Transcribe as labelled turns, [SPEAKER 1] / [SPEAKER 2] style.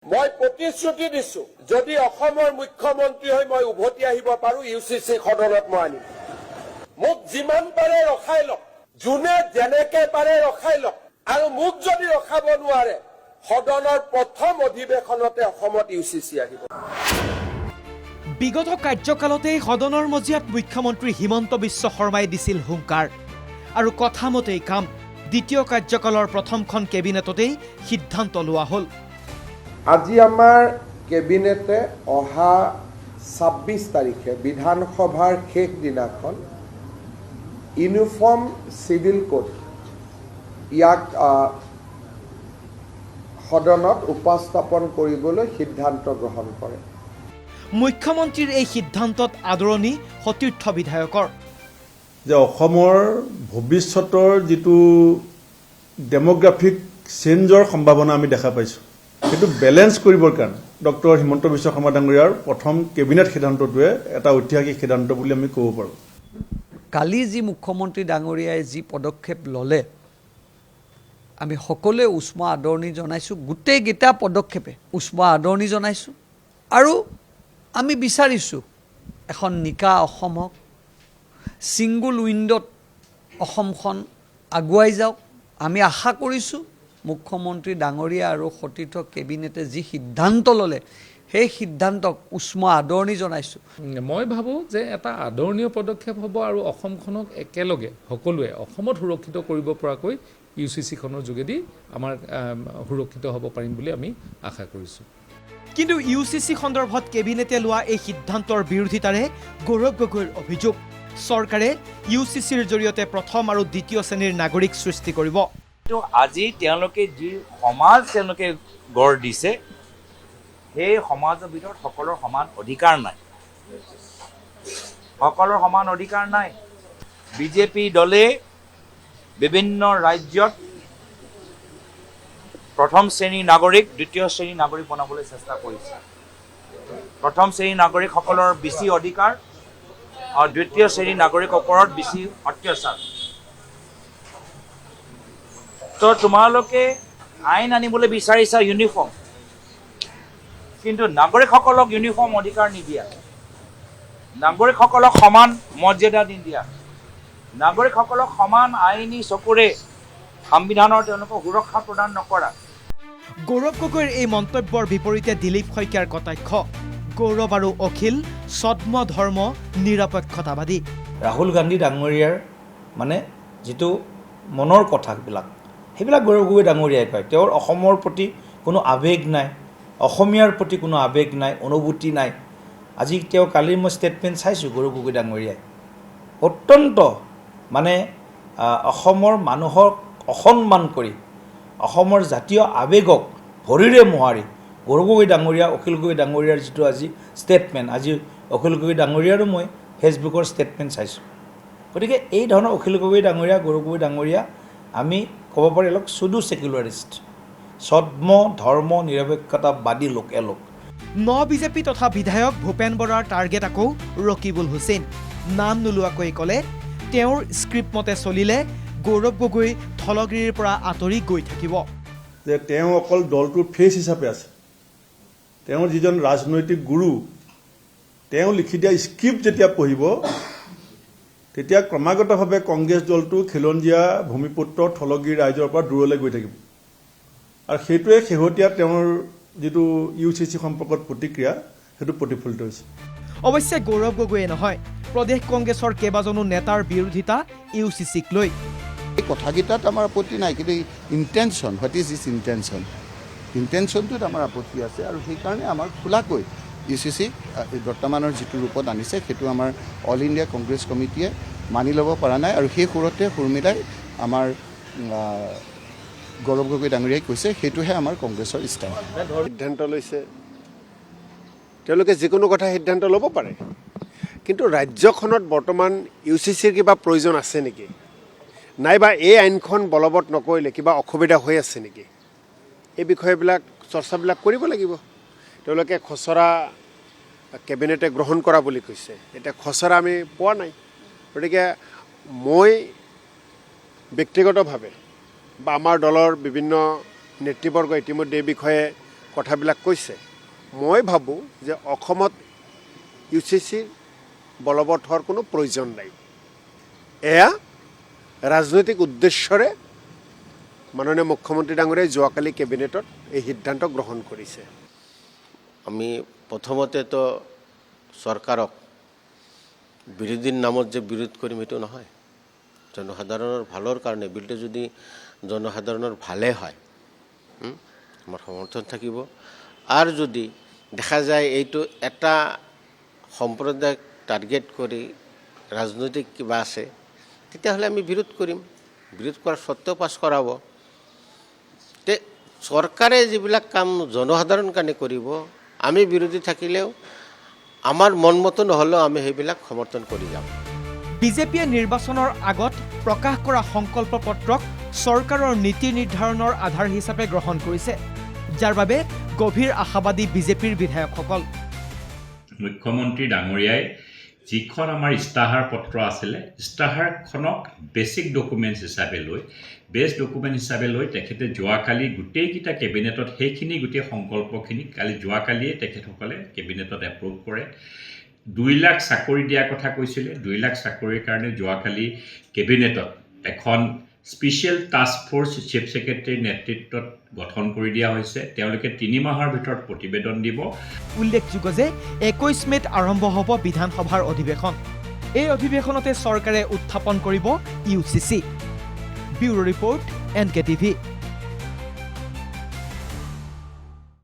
[SPEAKER 1] মই প্ৰতিশ্ৰুতি দিছো যদি অসমৰ মুখ্যমন্ত্ৰী হৈ মই উভতি আহিব পাৰো ইউচিচি সদনত মই আনিম মোক যিমান পাৰে ৰখাই লওক যোনে যেনেকে পাৰে ৰখাই লওক আৰু মোক যদি ৰখাব নোৱাৰে সদনৰ প্ৰথম অধিৱেশনতে অসমত ইউচিচি আহিব
[SPEAKER 2] বিগত কাৰ্যকালতে সদনৰ মজিয়াত মুখ্যমন্ত্ৰী হিমন্ত বিশ্ব শৰ্মাই দিছিল হুংকাৰ আৰু কথামতেই কাম দ্বিতীয় কাৰ্যকালৰ প্ৰথমখন কেবিনেটতেই সিদ্ধান্ত লোৱা হ'ল
[SPEAKER 1] আজি আমাৰ কেবিনেটে অহা 26 তাৰিখে বিধানসভাৰ শেষ দিনাখন ইউনিফৰ্ম সিভিল কোড ইয়াক সদনত উপস্থাপন কৰিবলৈ সিদ্ধান্ত গ্ৰহণ কৰে
[SPEAKER 2] মুখ্যমন্ত্ৰীৰ এই সিদ্ধান্তত আদৰণি সতীৰ্থ বিধায়কৰ
[SPEAKER 3] যে অসমৰ ভৱিষ্যতৰ যেটো ডেমোগ্ৰাফিক চেঞ্জৰ সম্ভাৱনা আমি দেখা পাইছো কিন্তু ব্যালেন্স কৰিবৰ কাৰণে ডক্টৰ হিমন্ত বিশ্ব শৰ্মা ডাঙৰীয়াৰ প্ৰথম কেবিনেট সিদ্ধান্তটোৱে এটা ঐতিহাসিক সিদ্ধান্ত বুলি আমি ক'ব পাৰোঁ
[SPEAKER 4] কালি যি মুখ্যমন্ত্ৰী ডাঙৰীয়াই যি পদক্ষেপ ল'লে আমি সকলোৱে উষ্ম আদৰণি জনাইছোঁ গোটেইকেইটা পদক্ষেপে উষ্ম আদৰণি জনাইছোঁ আৰু আমি বিচাৰিছোঁ এখন নিকা অসমক সিংগুল উইণ্ডত অসমখন আগুৱাই যাওক আমি আশা কৰিছোঁ মুখ্যমন্ত্ৰী ডাঙৰীয়া আৰু সতীৰ্থ কেবিনেটে যি সিদ্ধান্ত ল'লে সেই সিদ্ধান্তক উষ্ম আদৰণি জনাইছোঁ
[SPEAKER 5] মই ভাবোঁ যে এটা আদৰণীয় পদক্ষেপ হ'ব আৰু অসমখনক একেলগে সকলোৱে অসমত সুৰক্ষিত কৰিব পৰাকৈ ইউচিচিখনৰ যোগেদি আমাৰ সুৰক্ষিত হ'ব পাৰিম বুলি আমি আশা কৰিছোঁ
[SPEAKER 2] কিন্তু ইউচিচি সন্দৰ্ভত কেবিনেটে লোৱা এই সিদ্ধান্তৰ বিৰোধিতাৰে গৌৰৱ গগৈৰ অভিযোগ চৰকাৰে ইউচিচিৰ জৰিয়তে প্ৰথম আৰু দ্বিতীয় শ্ৰেণীৰ নাগৰিক সৃষ্টি কৰিব
[SPEAKER 6] আজি তেওঁলোকে যি সমাজ তেওঁলোকে গঢ় দিছে সেই সমাজৰ ভিতৰত সকলৰ সমান অধিকাৰ নাই সকলৰ সমান অধিকাৰ নাই বিজেপি দলে বিভিন্ন ৰাজ্যত প্ৰথম শ্ৰেণীৰ নাগৰিক দ্বিতীয় শ্ৰেণীৰ নাগৰিক বনাবলৈ চেষ্টা কৰিছে প্ৰথম শ্ৰেণীৰ নাগৰিকসকলৰ বেছি অধিকাৰ আৰু দ্বিতীয় শ্ৰেণীৰ নাগৰিকৰ ওপৰত বেছি অত্যাচাৰ তো তোমালোকে আইন আনিবলৈ বিচাৰিছা ইউনিফৰ্ম কিন্তু নাগৰিকসকলক ইউনিফৰ্ম অধিকাৰ নিদিয়া নাগৰিকসকলক সমান মৰ্যাদা নিদিয়া নাগৰিকসকলক সমান আইনী চকুৰে সংবিধানৰ তেওঁলোকক সুৰক্ষা প্ৰদান নকৰা
[SPEAKER 2] গৌৰৱ গগৈৰ এই মন্তব্যৰ বিপৰীতে দিলীপ শইকীয়াৰ কটাক্ষ গৌৰৱ আৰু অখিল ছদ্ম ধৰ্ম নিৰপেক্ষতাবাদী
[SPEAKER 7] ৰাহুল গান্ধী ডাঙৰীয়াৰ মানে যেটো মনৰ কথাবিলাক সেইবিলাক গৌৰৱ গগৈ ডাঙৰীয়াই কয় তেওঁৰ অসমৰ প্ৰতি কোনো আৱেগ নাই অসমীয়াৰ প্ৰতি কোনো আৱেগ নাই অনুভূতি নাই আজি তেওঁ কালি মই ষ্টেটমেণ্ট চাইছোঁ গৌৰৱ গগৈ ডাঙৰীয়াই অত্যন্ত মানে অসমৰ মানুহক অসন্মান কৰি অসমৰ জাতীয় আৱেগক ভৰিৰে মোহাৰি গৌৰৱ গগৈ ডাঙৰীয়া অখিল গগৈ ডাঙৰীয়াৰ যিটো আজি ষ্টেটমেণ্ট আজি অখিল গগৈ ডাঙৰীয়াৰো মই ফেচবুকৰ ষ্টেটমেণ্ট চাইছোঁ গতিকে এই ধৰণৰ অখিল গগৈ ডাঙৰীয়া গৌৰৱ গগৈ ডাঙৰীয়া আমি ক'ব পাৰি অলপ চুডু ছেকুলাৰিষ্ট ছদ্ম ধৰ্ম নিৰপেক্ষতাবাদী লোক এলোক
[SPEAKER 2] বিজেপি তথা বিধায়ক ভূপেন বৰাৰ টাৰ্গেট আকৌ ৰকিবুল হুছেইন নাম নোলোৱাকৈ ক'লে তেওঁৰ স্ক্ৰিপ্ট মতে চলিলে গৌৰৱ গগৈ থলগিৰিৰ পৰা আঁতৰি গৈ থাকিব
[SPEAKER 3] যে তেওঁ অকল দলটোৰ ফেচ হিচাপে আছে তেওঁৰ যিজন ৰাজনৈতিক গুৰু তেওঁ লিখি দিয়া স্ক্ৰিপ্ট যেতিয়া পঢ়িব তেতিয়া ক্ৰমাগতভাৱে কংগ্ৰেছ দলটো খিলঞ্জীয়া ভূমিপুত্ৰ থলগিৰি ৰাইজৰ পৰা দূৰলৈ গৈ থাকিব আৰু সেইটোৱে শেহতীয়া তেওঁৰ যিটো ইউচিচি সম্পৰ্কত প্ৰতিক্ৰিয়া সেইটো প্ৰতিফলিত হৈছে
[SPEAKER 2] অৱশ্যে গৌৰৱ গগৈয়ে নহয় প্ৰদেশ কংগ্ৰেছৰ কেইবাজনো নেতাৰ বিৰোধিতা ইউচিচিক লৈ
[SPEAKER 8] এই কথাকেইটাত আমাৰ আপত্তি নাই কিন্তু ইণ্টেনশ্যন হোৱাট ইজ ইজ ইণ্টেনশ্যনটোত আমাৰ আপত্তি আছে আৰু সেইকাৰণে আমাৰ খোলাকৈ ইউচিচি বৰ্তমানৰ যিটো ৰূপত আনিছে সেইটো আমাৰ অল ইণ্ডিয়া কংগ্ৰেছ কমিটিয়ে মানি ল'ব পৰা নাই আৰু সেই সুৰতে সুৰ মিলাই আমাৰ গৌৰৱ গগৈ ডাঙৰীয়াই কৈছে সেইটোহে আমাৰ কংগ্ৰেছৰ ষ্টাইল
[SPEAKER 9] সিদ্ধান্ত লৈছে তেওঁলোকে যিকোনো কথা সিদ্ধান্ত ল'ব পাৰে কিন্তু ৰাজ্যখনত বৰ্তমান ইউচিচিৰ কিবা প্ৰয়োজন আছে নেকি নাইবা এই আইনখন বলবৎ নকৰিলে কিবা অসুবিধা হৈ আছে নেকি এই বিষয়বিলাক চৰ্চাবিলাক কৰিব লাগিব তেওঁলোকে খচৰা কেবিনেটে গ্ৰহণ কৰা বুলি কৈছে এতিয়া খচৰা আমি পোৱা নাই গতিকে মই ব্যক্তিগতভাৱে বা আমাৰ দলৰ বিভিন্ন নেতৃবৰ্গ ইতিমধ্যে এই বিষয়ে কথাবিলাক কৈছে মই ভাবোঁ যে অসমত UCCৰ বলবৎ হোৱাৰ কোনো প্ৰয়োজন নাই এয়া ৰাজনৈতিক উদ্দেশ্যৰে মাননীয় মুখ্যমন্ত্ৰী ডাঙৰীয়াই যোৱাকালি কেবিনেটত এই সিদ্ধান্ত গ্ৰহণ কৰিছে
[SPEAKER 10] আমি প্ৰথমতেতো চৰকাৰক বিৰোধীৰ নামত যে বিৰোধ কৰিম সেইটো নহয় জনসাধাৰণৰ ভালৰ কাৰণে বিলটো যদি জনসাধাৰণৰ ভালে হয় আমাৰ সমৰ্থন থাকিব আৰু যদি দেখা যায় এইটো এটা সম্প্ৰদায়ক টাৰ্গেট কৰি ৰাজনৈতিক কিবা আছে তেতিয়াহ'লে আমি বিৰোধ কৰিম বিৰোধ কৰাৰ সত্ত্বেও পাছ কৰাব তে চৰকাৰে যিবিলাক কাম জনসাধাৰণ কাৰণে কৰিব আমি বিৰোধী থাকিলেও আমাৰ মনমতো নহ'লেও আমি সেইবিলাক সমৰ্থন কৰি যাম
[SPEAKER 2] বিজেপিয়ে নিৰ্বাচনৰ আগত প্ৰকাশ কৰা সংকল্প পত্ৰক চৰকাৰৰ নীতি নিৰ্ধাৰণৰ আধাৰ হিচাপে গ্ৰহণ কৰিছে যাৰ বাবে গভীৰ আশাবাদী বিজেপিৰ বিধায়কসকল
[SPEAKER 11] মুখ্যমন্ত্ৰী ডাঙৰীয়াই যিখন আমাৰ ইস্তাহাৰ পত্ৰ আছিলে ইস্তাহাৰখনক বেছিক ডকুমেণ্টছ হিচাপে লৈ বেষ্ট ডকুমেণ্ট হিচাপে লৈ তেখেতে যোৱাকালি গোটেইকেইটা কেবিনেটত সেইখিনি গোটেই সংকল্পখিনি যোৱাকালিয়ে তেখেতসকলে কেবিনেটত এপ্ৰুভ কৰে 2 লাখ চাকৰি দিয়াৰ কথা কৈছিলে 2 লাখ চাকৰিৰ কাৰণে যোৱাকালি কেবিনেটত এখন স্পেচিয়েল টাস্ক ফ'ৰ্চ চিফ ছেক্ৰেটাৰীৰ নেতৃত্বত গঠন কৰি দিয়া হৈছে তেওঁলোকে 3 মাহৰ ভিতৰত প্ৰতিবেদন দিব
[SPEAKER 2] উল্লেখযোগ্য যে 21 মেত আৰম্ভ হ'ব বিধানসভাৰ অধিৱেশন এই অধিৱেশনতে চৰকাৰে উত্থাপন কৰিব UCC ব্যুৰো ৰিপৰ্ট NKTV